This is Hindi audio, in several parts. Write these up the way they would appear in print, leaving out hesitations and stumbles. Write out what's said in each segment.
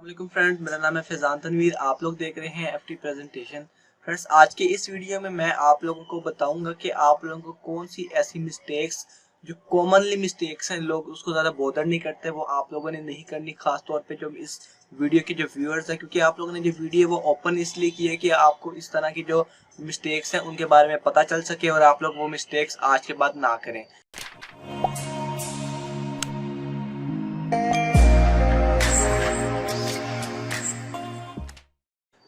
वालेकुम फ्रेंड्स, मेरा नाम है फैज़ान तनवीर। आप लोग देख रहे हैं एफटी प्रेजेंटेशन। फ्रेंड्स, आज के इस वीडियो में मैं आप लोगों को बताऊंगा कि आप लोगों को कौन सी ऐसी मिस्टेक्स जो कॉमनली मिस्टेक्स हैं, लोग उसको ज़्यादा बॉदर नहीं करते, वो आप लोगों ने नहीं करनी। खास तौर पे जो इस वीडियो के जो व्यूअर्स हैं, क्योंकि आप लोगों ने जो वीडियो वो ओपन इसलिए की है कि आपको इस तरह की जो मिस्टेक्स हैं उनके बारे में पता चल सके और आप लोग वो मिस्टेक्स आज के बाद ना करें।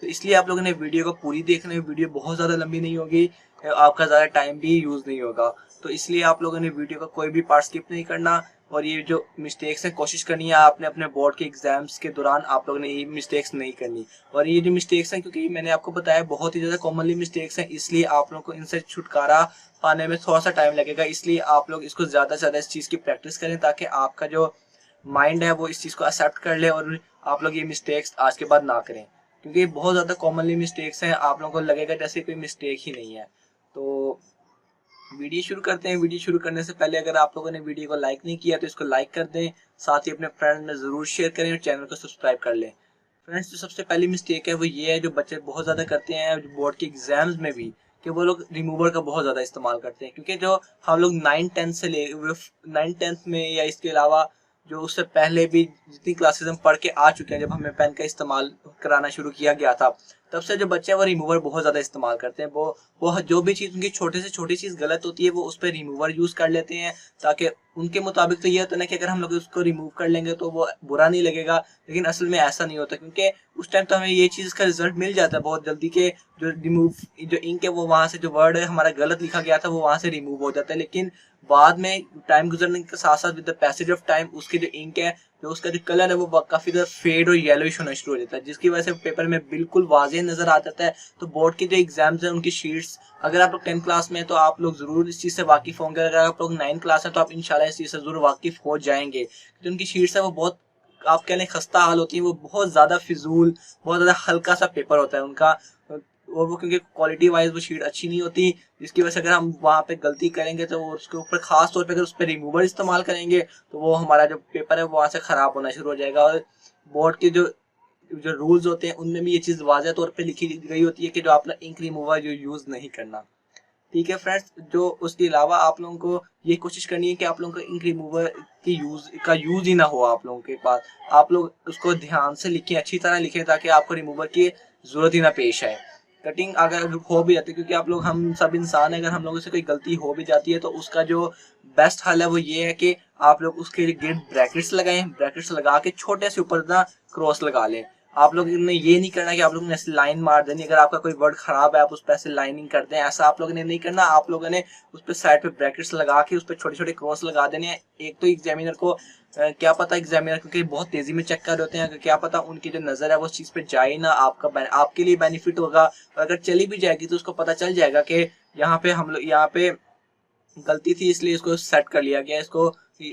तो इसलिए आप लोगों ने वीडियो को पूरी देखना है। वीडियो बहुत ज़्यादा लंबी नहीं होगी, आपका ज़्यादा टाइम भी यूज़ नहीं होगा। तो इसलिए आप लोगों ने वीडियो का कोई भी पार्ट स्किप नहीं करना। और ये जो मिस्टेक्स हैं, कोशिश करनी है आपने अपने बोर्ड के एग्जाम्स के दौरान आप लोगों ने ये मिस्टेक्स नहीं करनी। और ये जो मिस्टेक्स हैं, क्योंकि मैंने आपको बताया बहुत ही ज़्यादा कॉमनली मिस्टेक्स हैं, इसलिए आप लोगों को इनसे छुटकारा पाने में थोड़ा सा टाइम लगेगा। इसलिए आप लोग इसको ज़्यादा से ज़्यादा इस चीज़ की प्रैक्टिस करें, ताकि आपका जो माइंड है वो इस चीज़ को एक्सेप्ट कर ले और आप लोग ये मिस्टेक्स आज के बाद ना करें। क्योंकि बहुत ज़्यादा कॉमनली मिस्टेक्स हैं, आप लोगों को लगेगा जैसे कोई मिस्टेक ही नहीं है। तो वीडियो शुरू करते हैं। वीडियो शुरू करने से पहले अगर आप लोगों ने वीडियो को लाइक नहीं किया तो इसको लाइक कर दें, साथ ही अपने फ्रेंड में ज़रूर शेयर करें और चैनल को सब्सक्राइब कर लें। फ्रेंड्स, जो सबसे पहली मिस्टेक है वो ये है, जो बच्चे बहुत ज़्यादा करते हैं बोर्ड के एग्जाम्स में भी, कि वो लोग रिमूवर का बहुत ज़्यादा इस्तेमाल करते हैं। क्योंकि जो हम लोग 9-10 से ले 9-10 में या इसके अलावा जो उससे पहले भी जितनी क्लासेस हम पढ़ के आ चुके हैं, जब हमें पेन का इस्तेमाल कराना शुरू किया गया था, तब से जो बच्चे हैं वो रिमूवर बहुत ज़्यादा इस्तेमाल करते हैं। वो जो भी चीज़ उनकी छोटे से छोटी चीज़ गलत होती है वो उस पर रिमूवर यूज़ कर लेते हैं, ताकि उनके मुताबिक तो ये होता है ना कि अगर हम लोग उसको रिमूव कर लेंगे तो वो बुरा नहीं लगेगा। लेकिन असल में ऐसा नहीं होता, क्योंकि उस टाइम तो हमें ये चीज़ का रिजल्ट मिल जाता है बहुत जल्दी के जो रिमूव जो इंक है वो वहाँ से, जो वर्ड है हमारा गलत लिखा गया था वो वहाँ से रिमूव हो जाता है। लेकिन बाद में टाइम गुजरने के साथ साथ with the passage of time उसकी जो इंक है, जो उसका जो कलर है वो काफ़ी ज़्यादा फेड और येलोइश होना शुरू हो जाता है, जिसकी वजह से पेपर में बिल्कुल वाज़ेह नज़र आ जाता है। तो बोर्ड के जो एग्जाम्स हैं उनकी शीट्स, अगर आप लोग 10 क्लास में हैं तो आप लोग ज़रूर इस चीज़ से वाकिफ़ होंगे। अगर आप लोग 9 क्लास हैं तो आप इंशाल्लाह इस चीज़ से ज़रूर वाकिफ़ हो जाएंगे। क्योंकि उनकी शीट्स है वो बहुत, आप कह लें, खस्ता हाल होती है। वो बहुत ज़्यादा फिजूल, बहुत ज़्यादा हल्का सा पेपर होता है उनका। और वो क्योंकि क्वालिटी वाइज वो शीट अच्छी नहीं होती, जिसकी वजह से अगर हम वहाँ पे गलती करेंगे तो वो उसके ऊपर खास तौर पे अगर उस पर रिमूवर इस्तेमाल करेंगे तो वो हमारा जो पेपर है वो वहाँ से ख़राब होना शुरू हो जाएगा। और बोर्ड के जो जो रूल्स होते हैं उनमें भी ये चीज़ वाज़ह तौर पे लिखी गई होती है कि जो आपने इंक रिमूवर जो यूज़ नहीं करना। ठीक है फ्रेंड्स, जो उसके अलावा आप लोगों को ये कोशिश करनी है कि आप लोगों को इंक रिमूवर की यूज़ ही ना हो आप लोगों के पास। आप लोग उसको ध्यान से लिखें, अच्छी तरह लिखें, ताकि आपको रिमूवर की ज़रूरत ही ना पेश आए। कटिंग अगर हो भी जाती है, क्योंकि आप लोग, हम सब इंसान हैं, अगर हम लोगों से कोई गलती हो भी जाती है तो उसका जो बेस्ट हल है वो ये है कि आप लोग उसके गिर्द ब्रैकेट्स लगाएं। ब्रैकेट्स लगा के छोटे से ऊपर ना क्रॉस लगा लें। आप लोग ने ये नहीं करना कि आप लोगों ने ऐसे लाइन मार देनी। अगर आपका कोई वर्ड खराब है आप उस पर ऐसे लाइनिंग कर दें, ऐसा आप लोगों ने नहीं करना। आप लोगों ने उस पर साइड पे ब्रैकेट्स लगा के उस पर छोटे छोटे क्रॉस लगा देने हैं। एक तो एग्जामिनर को क्या पता, एग्जामिनर क्योंकि बहुत तेजी में चेक कर रहे होते हैं, क्या पता उनकी जो नज़र है वो उस चीज़ पे जाए ना, आपके लिए बेनिफिट होगा। और अगर चली भी जाएगी तो उसको पता चल जाएगा कि यहाँ पे हम लोग, यहाँ पे गलती थी इसलिए इसको सेट कर लिया गया, इसको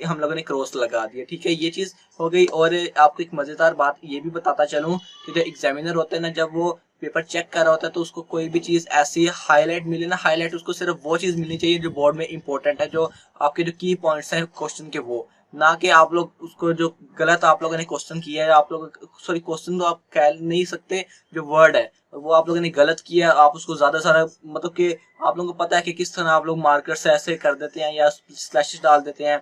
हम लोगों ने क्रॉस लगा दिया। ठीक है, ये चीज़ हो गई। और आपको एक मज़ेदार बात ये भी बताता चलूँ कि जो एग्जामिनर होता है ना, जब वो पेपर चेक कर रहा होता है तो उसको कोई भी चीज़ ऐसी हाईलाइट मिले ना, हाईलाइट उसको सिर्फ वो चीज़ मिलनी चाहिए जो बोर्ड में इंपॉर्टेंट है, जो आपके जो की पॉइंट्स हैं क्वेश्चन के, वो ना कि आप लोग उसको जो गलत आप लोगों ने क्वेश्चन किया है, आप लोग, सॉरी, क्वेश्चन तो आप कह नहीं सकते, जो वर्ड है वो आप लोगों ने गलत किया, आप उसको ज़्यादा सारा, मतलब कि आप लोगों को पता है कि किस तरह आप लोग मार्कर से ऐसे कर देते हैं या स्लैशेस डाल देते हैं।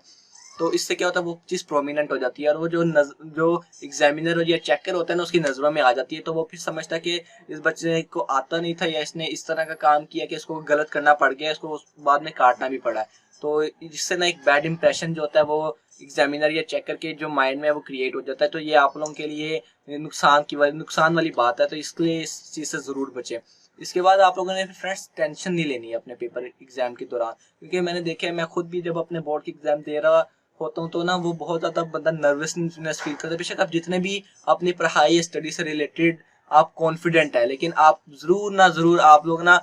तो इससे क्या होता है, वो चीज़ प्रोमिनेंट हो जाती है और वो जो एग्जामिनर या चेकर होता है ना उसकी नज़रों में आ जाती है। तो वो फिर समझता है कि इस बच्चे को आता नहीं था या इसने इस तरह का काम किया कि इसको गलत करना पड़ गया, इसको बाद में काटना भी पड़ा है। तो जिससे ना एक बैड इंप्रेशन जो होता है वो एग्जामिनर या चेकर के जो माइंड में वो क्रिएट हो जाता है। तो ये आप लोगों के लिए नुकसान वाली बात है, तो इसके लिए इस चीज़ से ज़रूर बचें। इसके बाद आप लोगों ने फ्रेंड्स टेंशन नहीं लेनी है अपने पेपर एग्जाम के दौरान, क्योंकि मैंने देखा है, मैं खुद भी जब अपने बोर्ड के एग्जाम दे रहा होता हूँ तो ना वो बहुत ज़्यादा बंदा नर्वसनेस फील करता है। बेशक आप जितने भी अपनी पढ़ाई या स्टडी से रिलेटेड आप कॉन्फिडेंट है, लेकिन आप ज़रूर ना ज़रूर आप लोग ना,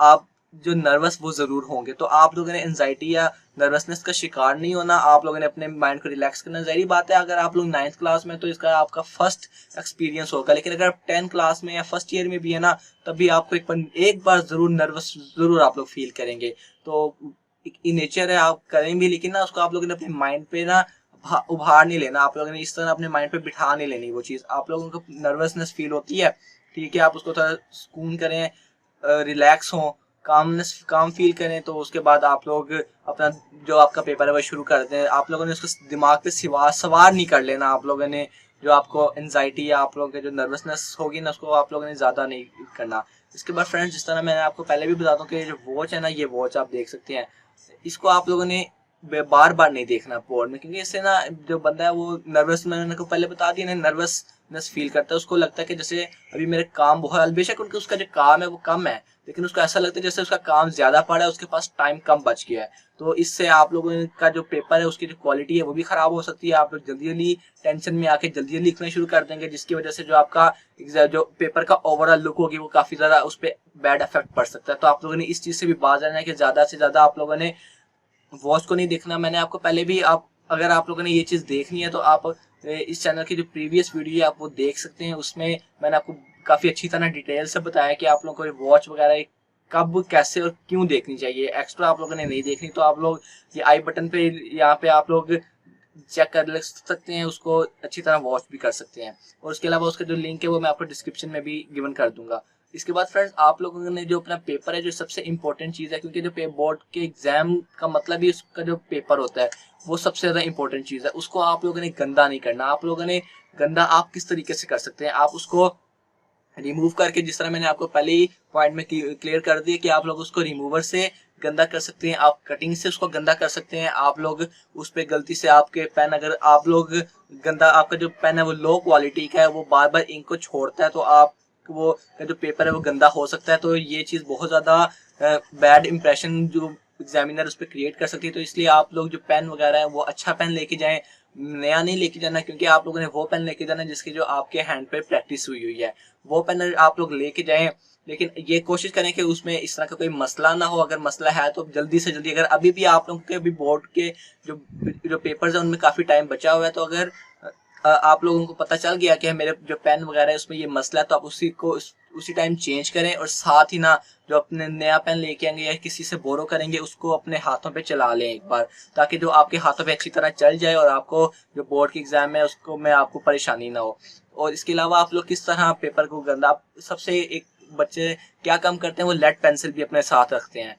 आप जो नर्वस वो ज़रूर होंगे। तो आप लोगों ने एनजाइटी या नर्वसनेस का शिकार नहीं होना, आप लोगों ने अपने माइंड को रिलैक्स करना। ज़ाहिर बात है, अगर आप लोग 9th क्लास में तो इसका आपका फर्स्ट एक्सपीरियंस होगा, लेकिन अगर आप 10 क्लास में या फर्स्ट ईयर में भी है ना, तब भी आपको एक बार ज़रूर नर्वस ज़रूर आप लोग फील करेंगे। तो नेचर है, आप करें भी, लेकिन ना उसको आप लोगों ने अपने माइंड पे ना उभार नहीं लेना, आप लोगों ने इस तरह अपने माइंड पे बिठा नहीं लेनी वो चीज़। आप लोगों को नर्वसनेस फील होती है, ठीक है, आप उसको थोड़ा सुकून करें, रिलैक्स हों, काम फील करें, तो उसके बाद आप लोग अपना जो आपका पेपर है वो शुरू कर दें। आप लोगों ने उसको दिमाग पे सवार नहीं कर लेना। आप लोगों ने जो आपको एनजाइटी या आप लोगों के जो नर्वसनेस होगी ना, उसको आप लोगों ने ज़्यादा नहीं करना। इसके बाद फ्रेंड्स, जिस तरह मैंने आपको पहले भी बताता हूँ कि जो वॉच है ना, ये वॉच आप देख सकते हैं, इसको आप लोगों ने बार बार नहीं देखना बोर्ड में, क्योंकि इससे ना जो बंदा है वो नर्वस, मैंने को पहले बता दिया ना, नर्वसनेस फील करता है। उसको लगता है कि जैसे अभी मेरे काम बहुत, बेशक उनका उसका जो काम है वो कम है, लेकिन उसको ऐसा लगता है जैसे उसका काम ज्यादा पड़ा है, उसके पास टाइम कम बच गया है। तो इससे आप लोगों का जो पेपर है उसकी जो क्वालिटी है वो भी खराब हो सकती है। आप लोग जल्दी जल्दी टेंशन में आके जल्दी जल्दी लिखना शुरू कर देंगे, जिसकी वजह से जो आपका जो पेपर का ओवरऑल लुक होगी वो काफी ज्यादा उस पर बैड इफेक्ट पड़ सकता है। तो आप लोगों ने इस चीज से भी बाज रहना है कि ज्यादा से ज्यादा आप लोगों ने वॉच को नहीं देखना। मैंने आपको पहले भी, आप अगर आप लोगों ने ये चीज़ देखनी है तो आप इस चैनल की जो प्रीवियस वीडियो है आप वो देख सकते हैं। उसमें मैंने आपको काफ़ी अच्छी तरह डिटेल से बताया कि आप लोगों को वॉच वगैरह कब, कैसे और क्यों देखनी चाहिए। एक्स्ट्रा आप लोगों ने नहीं देखनी तो आप लोग ये आई बटन पे, यहाँ पे आप लोग चेक कर ले सकते हैं, उसको अच्छी तरह वॉच भी कर सकते हैं। और उसके अलावा उसका जो लिंक है वो मैं आपको डिस्क्रिप्शन में भी गिवन कर दूंगा। इसके बाद फ्रेंड्स, आप लोगों ने जो अपना पेपर है, जो सबसे इंपॉर्टेंट चीज़ है, क्योंकि जो बोर्ड के एग्जाम का मतलब ही उसका जो पेपर होता है वो सबसे ज़्यादा इंपॉर्टेंट चीज़ है। उसको आप लोगों ने गंदा नहीं करना। आप लोगों ने गंदा आप किस तरीके से कर सकते हैं, आप उसको रिमूव करके, जिस तरह मैंने आपको पहले ही पॉइंट में क्लियर कर दिया कि आप लोग उसको रिमूवर से गंदा कर सकते हैं, आप कटिंग से उसको गंदा कर सकते हैं। आप लोग उस पर गलती से आपके पेन, अगर आप लोग गंदा, आपका जो पेन है वो लो क्वालिटी का है, वो बार बार इंक को छोड़ता है, तो आप वो जो पेपर है वो गंदा हो सकता है। तो ये चीज़ बहुत ज़्यादा बैड इंप्रेशन जो एग्जामिनर उस पर क्रिएट कर सकती है। तो इसलिए आप लोग जो पेन वगैरह है वो अच्छा पेन लेके जाएं, नया नहीं लेके जाना, क्योंकि आप लोगों ने वो पेन लेके जाना जिसकी जो आपके हैंड पे प्रैक्टिस हुई हुई है, वो पेन आप लोग लेके जाएं। लेकिन ये कोशिश करें कि उसमें इस तरह का कोई मसला ना हो। अगर मसला है तो जल्दी से जल्दी, अगर अभी भी आप लोगों के अभी बोर्ड के जो जो पेपर्स है उनमें काफ़ी टाइम बचा हुआ है, तो अगर आप लोगों को पता चल गया कि मेरे जो पेन वगैरह है उसमें ये मसला है, तो आप उसी टाइम चेंज करें। और साथ ही ना जो अपने नया पेन लेके आएंगे या किसी से बोरो करेंगे उसको अपने हाथों पे चला लें एक बार, ताकि जो आपके हाथों पे अच्छी तरह चल जाए और आपको जो बोर्ड की एग्जाम है उसको में आपको परेशानी ना हो। और इसके अलावा आप लोग किस तरह पेपर को गंदा, आप सबसे एक बच्चे क्या काम करते हैं, वो लेड पेंसिल भी अपने साथ रखते हैं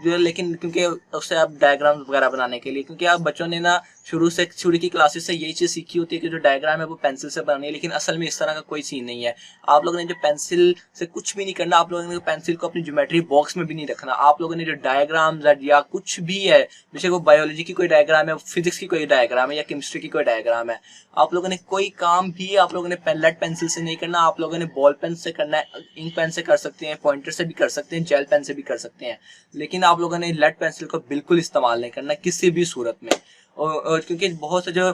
जो, लेकिन क्योंकि उससे आप डायग्राम वगैरह बनाने के लिए, क्योंकि आप बच्चों ने ना शुरू की क्लासेस से यही चीज़ सीखी होती है कि जो डायग्राम है वो पेंसिल से बनानी है, लेकिन असल में इस तरह का कोई सीन नहीं है। आप लोगों ने जो पेंसिल से कुछ भी नहीं करना, आप लोगों ने पेंसिल को अपनी ज्योमेट्री बॉक्स में भी नहीं रखना। आप लोगों ने जो डायग्राम या कुछ भी है, जैसे वो बायोलॉजी की कोई डायग्राम है, फिजिक्स की कोई डायग्राम है या केमिस्ट्री की कोई डायग्राम है, आप लोगों ने कोई काम भी आप लोगों ने लेड पेंसिल से नहीं करना। आप लोगों ने बॉल पेन से करना है, इंक पेन से कर सकते हैं, पॉइंटर से भी कर सकते हैं, जेल पेन से भी कर सकते हैं, लेकिन आप लोगों ने लेड पेंसिल को बिल्कुल इस्तेमाल नहीं करना किसी भी सूरत में। और क्योंकि बहुत से जो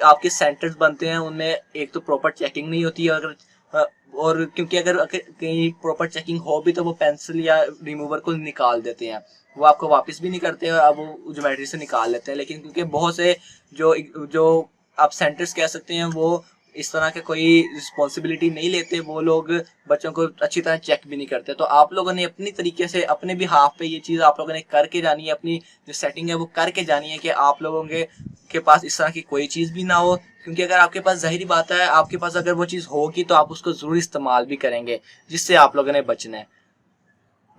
आपके सेंटर्स बनते हैं उनमें एक तो प्रॉपर चेकिंग नहीं होती है, अगर और क्योंकि अगर कहीं प्रॉपर चेकिंग हो भी तो वो पेंसिल या रिमूवर को निकाल देते हैं, वो आपको वापस भी नहीं करते और अब वो ज्योमेट्री से निकाल लेते हैं। लेकिन क्योंकि बहुत से जो जो आप सेंटर्स कह सकते हैं वो इस तरह के कोई रिस्पॉन्सिबिलिटी नहीं लेते, वो लोग बच्चों को अच्छी तरह चेक भी नहीं करते। तो आप लोगों ने अपनी तरीके से अपने भी हाफ पे ये चीज़ आप लोगों ने करके जानी है, अपनी जो सेटिंग है वो करके जानी है कि आप लोगों के पास इस तरह की कोई चीज़ भी ना हो। क्योंकि अगर आपके पास, जाहिर बात है, आपके पास अगर वो चीज़ होगी तो आप उसको ज़रूर इस्तेमाल भी करेंगे, जिससे आप लोगों ने बचना है।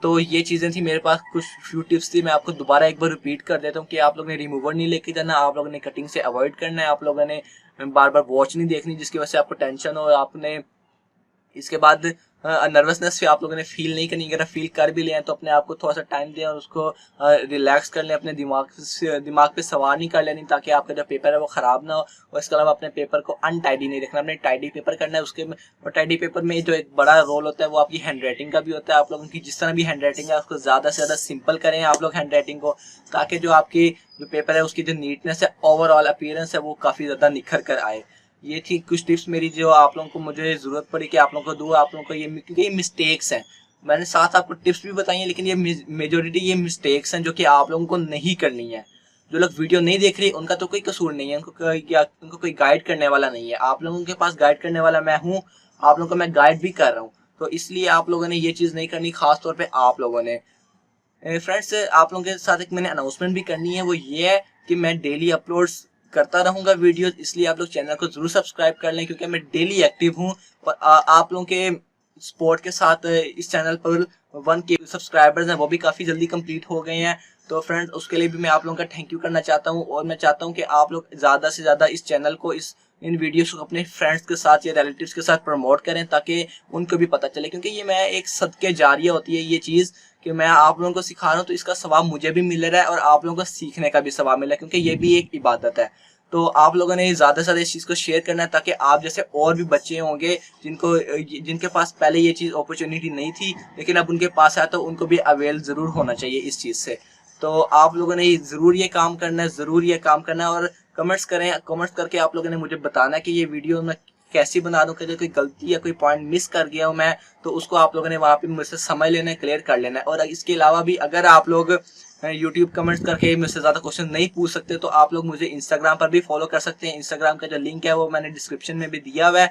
तो ये चीज़ें थी मेरे पास, कुछ फ्यू टिप्स थी, मैं आपको दोबारा एक बार रिपीट कर देता हूँ कि आप लोगों ने रिमूवर नहीं लेके जाना, आप लोगों ने कटिंग से अवॉइड करना है, आप लोगों ने बार बार वॉच नहीं देखनी जिसकी वजह से आपको टेंशन हो। आपने इसके बाद नर्वसनेस भी आप लोगों ने फील नहीं करनी। अगर फील कर भी लें तो अपने आप को थोड़ा सा टाइम दें और उसको रिलैक्स कर लें, अपने दिमाग पे सवार नहीं कर लेनी, ताकि आपका जो पेपर है वो ख़राब ना हो। और इसके अलावा अपने पेपर को अनटाइडी नहीं रखना, अपने टाइडी पेपर करना है उसके में। और टाइडी पेपर में जो एक बड़ा रोल होता है वो आपकी हैंड राइटिंग का भी होता है। आप लोगों की जिस तरह भी हैंड राइटिंग है उसको ज़्यादा से ज़्यादा सिंपल करें आप लोग हैंड राइटिंग को, ताकि जो आपकी जो पेपर है उसकी जो नीटनेस है, ओवरऑल अपीयरेंस है, वो काफ़ी ज़्यादा निखर कर आए। ये थी कुछ टिप्स मेरी जो आप लोगों को मुझे ज़रूरत पड़ी कि आप लोगों को दूँ। आप लोगों को ये, क्योंकि ये मिस्टेक्स हैं, मैंने साथ आपको टिप्स भी बताई हैं, लेकिन ये मेजोरिटी ये मिस्टेक्स हैं जो कि आप लोगों को नहीं करनी है। जो लोग वीडियो नहीं देख रहे उनका तो कोई कसूर नहीं है, उनको कोई गाइड करने वाला नहीं है। आप लोगों के पास गाइड करने वाला मैं हूँ, आप लोगों को मैं गाइड भी कर रहा हूँ। तो इसलिए आप लोगों ने ये चीज़ नहीं करनी, खास तौर पे आप लोगों ने। फ्रेंड्स, आप लोगों के साथ एक मैंने अनाउंसमेंट भी करनी है, वो ये है कि मैं डेली अपलोड्स करता रहूंगा वीडियोस, इसलिए आप लोग चैनल को जरूर सब्सक्राइब कर लें, क्योंकि मैं डेली एक्टिव हूँ और आप लोगों के सपोर्ट के साथ इस चैनल पर 1K सब्सक्राइबर्स हैं वो भी काफ़ी जल्दी कंप्लीट हो गए हैं। तो फ्रेंड्स उसके लिए भी मैं आप लोगों का थैंक यू करना चाहता हूँ, और मैं चाहता हूँ कि आप लोग ज़्यादा से ज़्यादा इस चैनल को, इन वीडियोस को अपने फ्रेंड्स के साथ या रिलेटिव्स के साथ प्रमोट करें, ताकि उनको भी पता चले, क्योंकि ये मैं एक सदके जारिया होती है ये चीज़ कि मैं आप लोगों को सिखा रहा हूँ, तो इसका सवाब मुझे भी मिल रहा है और आप लोगों को सीखने का भी सवाब मिल रहा है, क्योंकि ये भी एक इबादत है। तो आप लोगों ने ज़्यादा से ज़्यादा इस चीज़ को शेयर करना है, ताकि आप जैसे और भी बच्चे होंगे जिनके पास पहले ये चीज़ अपॉर्चुनिटी नहीं थी, लेकिन अब उनके पास आया, तो उनको भी अवेल ज़रूर होना चाहिए इस चीज़ से। तो आप लोगों ने ज़रूर ये काम करना है, ज़रूर ये काम करना है, और कमेंट्स करें, कमेंट्स करके आप लोगों ने मुझे बताना है कि ये वीडियो मैं कैसी बना दूं, कि कोई गलती या कोई पॉइंट मिस कर गया हूं मैं, तो उसको आप लोगों ने वहाँ पे मुझसे समझ लेना है, क्लियर कर लेना है। और इसके अलावा भी अगर आप लोग यूट्यूब कमेंट्स करके मुझसे ज़्यादा क्वेश्चन नहीं पूछ सकते, तो आप लोग मुझे इंस्टाग्राम पर भी फॉलो कर सकते हैं। इंस्टाग्राम का जो लिंक है वो मैंने डिस्क्रिप्शन में भी दिया हुआ है,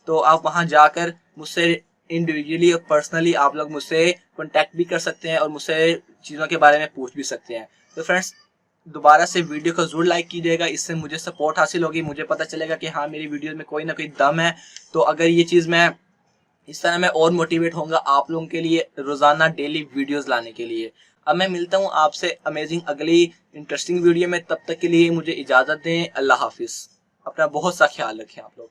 तो आप वहाँ जाकर मुझसे इंडिविजुअली और पर्सनली आप लोग मुझसे कॉन्टैक्ट भी कर सकते हैं और मुझसे चीज़ों के बारे में पूछ भी सकते हैं। तो फ्रेंड्स दोबारा से वीडियो को जरूर लाइक कीजिएगा, इससे मुझे सपोर्ट हासिल होगी, मुझे पता चलेगा कि हाँ मेरी वीडियो में कोई ना कोई दम है। तो अगर ये चीज़ मैं इस तरह मैं और मोटिवेट होऊंगा आप लोगों के लिए रोजाना डेली वीडियोस लाने के लिए। अब मैं मिलता हूँ आपसे अमेजिंग अगली इंटरेस्टिंग वीडियो में, तब तक के लिए मुझे इजाजत दें। अल्लाह हाफिज। अपना बहुत सा ख्याल रखें आप लोग।